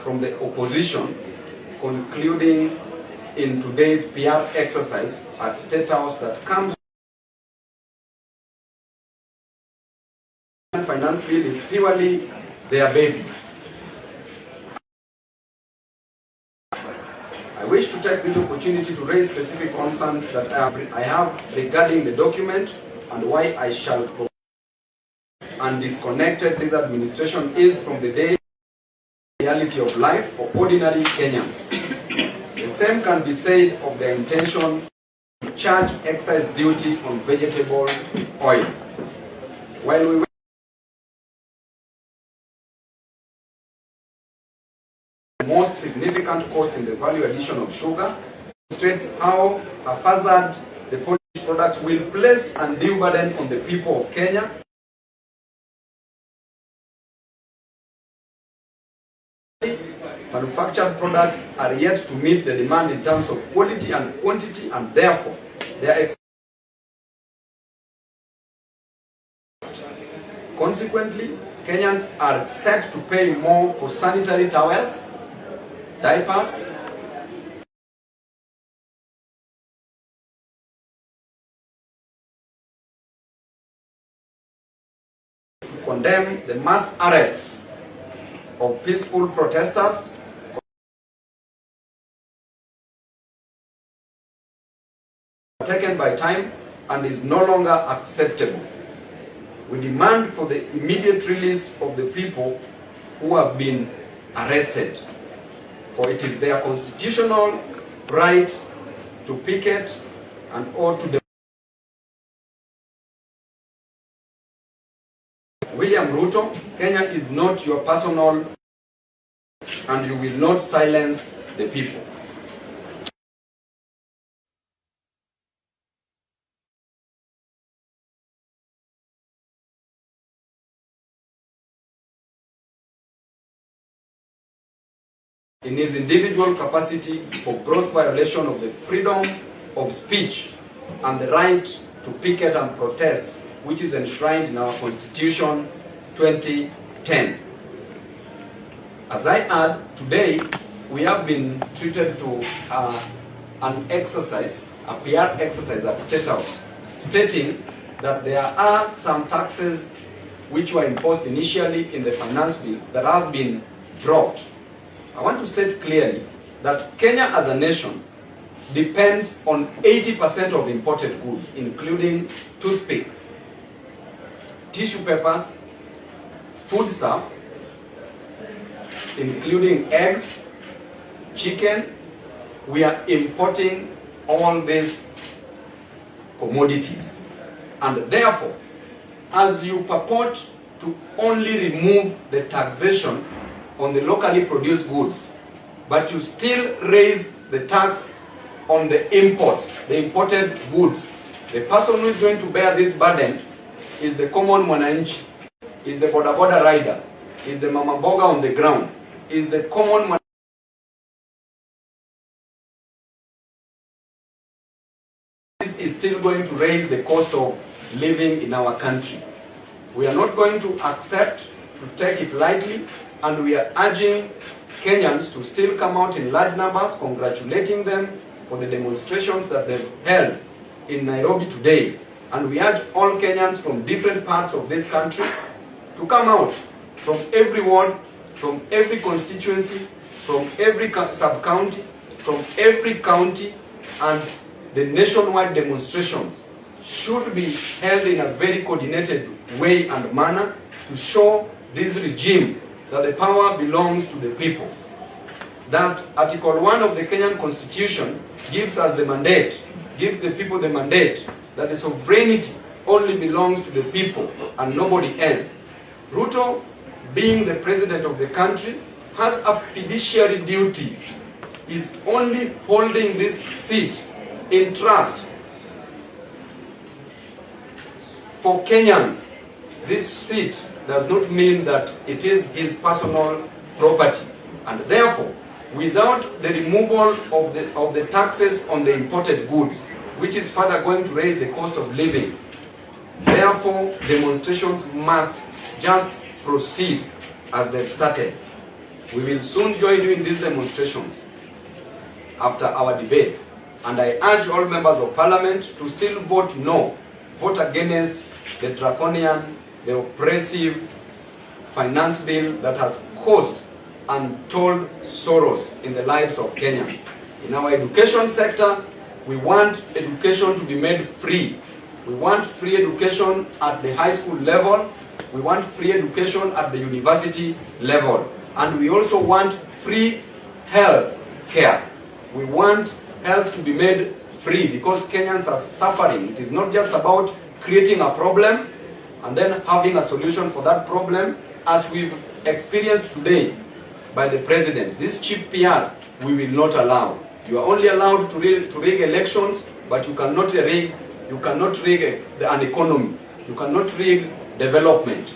from the opposition concluding in today's PR exercise at State House that comes finance bill is purely their baby. I wish to take this opportunity to raise specific concerns that I have regarding the document and why I shall provide and disconnected this administration is from the day reality of life for ordinary Kenyans. The same can be said of the intention to charge excise duty on vegetable oil. While we the most significant cost in the value addition of sugar demonstrates how haphazard the polished products will place undue burden on the people of Kenya. Manufactured products are yet to meet the demand in terms of quality and quantity, and therefore they are consequently, Kenyans are set to pay more for sanitary towels, diapers, to condemn the mass arrests of peaceful protesters taken by time and is no longer acceptable. We demand for the immediate release of the people who have been arrested, for it is their constitutional right to picket and or to demonstrate. William Ruto, Kenya is not your personal, and you will not silence the people. In his individual capacity for gross violation of the freedom of speech and the right to picket and protest, which is enshrined in our Constitution 2010. As I add, today we have been treated to an exercise, a PR exercise at State House, stating that there are some taxes which were imposed initially in the finance bill that have been dropped. I want to state clearly that Kenya as a nation depends on 80% of imported goods, including toothpick, tissue papers, foodstuff, including eggs, chicken. We are importing all these commodities. And therefore, as you purport to only remove the taxation on the locally produced goods, but you still raise the tax on the imports, the imported goods, the person who is going to bear this burden is the common mwananchi, is the boda boda rider, is the mama boga on the ground, is the common man. This is still going to raise the cost of living in our country. We are not going to accept to take it lightly, and we are urging Kenyans to still come out in large numbers, congratulating them for the demonstrations that they've held in Nairobi today. And we urge all Kenyans from different parts of this country to come out from every ward, from every constituency, from every sub-county, from every county, and the nationwide demonstrations should be held in a very coordinated way and manner to show this regime that the power belongs to the people. That Article 1 of the Kenyan Constitution gives us the mandate, gives the people the mandate that the sovereignty only belongs to the people and nobody else. Ruto, being the president of the country, has a fiduciary duty. He's only holding this seat in trust for Kenyans. This seat does not mean that it is his personal property, and therefore, without the removal of the taxes on the imported goods, which is further going to raise the cost of living, therefore demonstrations must just proceed as they've started. We will soon join you in these demonstrations after our debates, and I urge all members of parliament to still vote no, vote against the draconian, the oppressive finance bill that has caused untold sorrows in the lives of Kenyans. In our education sector, we want education to be made free. We want free education at the high school level. We want free education at the university level. And we also want free health care. We want health to be made free because Kenyans are suffering. It is not just about creating a problem and then having a solution for that problem, as we've experienced today by the president. This cheap PR we will not allow. You are only allowed to rig elections, but you cannot rig an economy. You cannot rig development.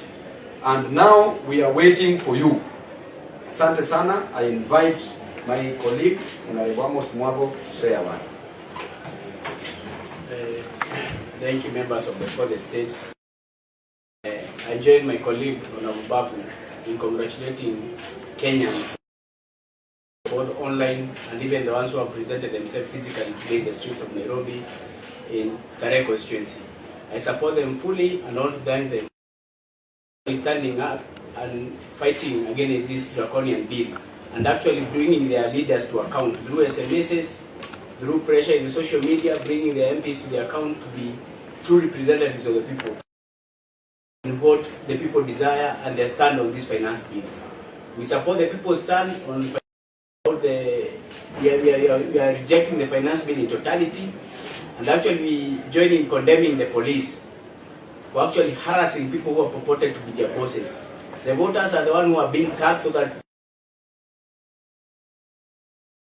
And now we are waiting for you. Asante sana. I invite my colleague, Honorable Mwago, to say a word. Thank you, members of the four states. I join my colleague, Honorable Babu, in congratulating Kenyans, both online and even the ones who have presented themselves physically today in the streets of Nairobi in Starehe constituency. I support them fully and want to thank them for standing up and fighting against this draconian bill and actually bringing their leaders to account through SMSs, through pressure in the social media, bringing their MPs to the account to be true representatives of the people and what the people desire and their stand on this finance bill. We support the people's stand on we are rejecting the finance bill in totality, and actually we join in condemning the police for actually harassing people who are purported to be their bosses. The voters are the ones who are being taxed so that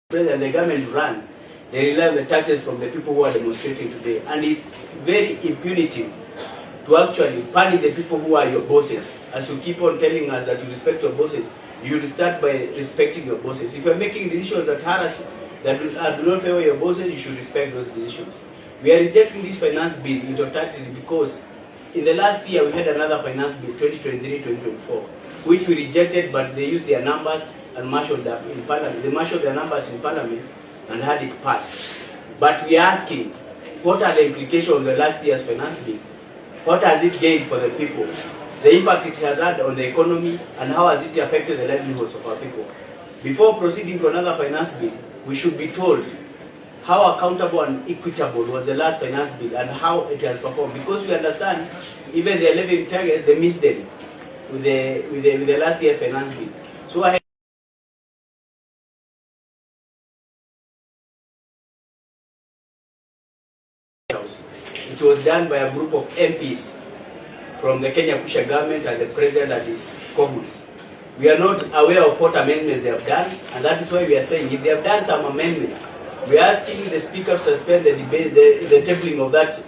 the government run. They rely on the taxes from the people who are demonstrating today, and it's very impunitive to actually punish the people who are your bosses. As you keep on telling us that you respect your bosses, you start by respecting your bosses. If you are making decisions that harass, that do not favor your bosses, you should respect those decisions. We are rejecting this finance bill in totality because in the last year we had another finance bill, 2023-2024, which we rejected, but they used their numbers and marshaled them in parliament. They marshaled their numbers in parliament and had it passed. But we are asking, what are the implications of the last year's finance bill? What has it gained for the people? The impact it has had on the economy, and how has it affected the livelihoods of our people? Before proceeding to another finance bill, we should be told how accountable and equitable was the last finance bill and how it has performed. Because we understand even the 11 targets, they missed them with the last year finance bill. So it was done by a group of MPs from the Kenya Kusha government and the president and his cohorts. We are not aware of what amendments they have done, and that is why we are saying if they have done some amendments, we are asking the speaker to suspend the debate, the tabling of that.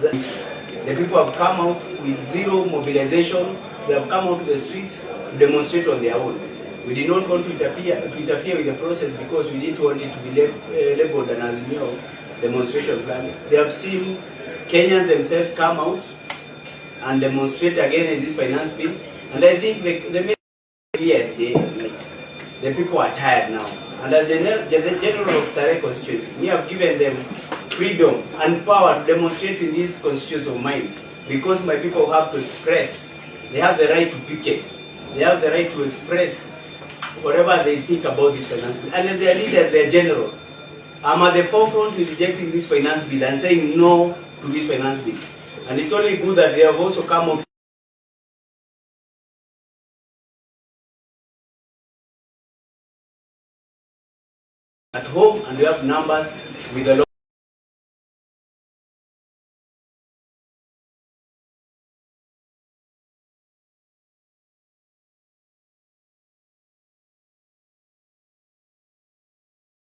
The people have come out with zero mobilization. They have come out to the streets to demonstrate on their own. We did not want to interfere with the process because we didn't want it to be labeled an Azimio demonstration plan. They have seen Kenyans themselves come out and demonstrate against this finance bill, and I think the yes, the people are tired now. And as the general of Starehe constituency, we have given them freedom and power to demonstrate in this constituency of mine, because my people have to express. They have the right to picket. They have the right to express whatever they think about this finance bill. And as their leaders, their general, I'm at the forefront with rejecting this finance bill and saying no to this finance bill. And it's only good that they have also come out at home, and we have numbers with the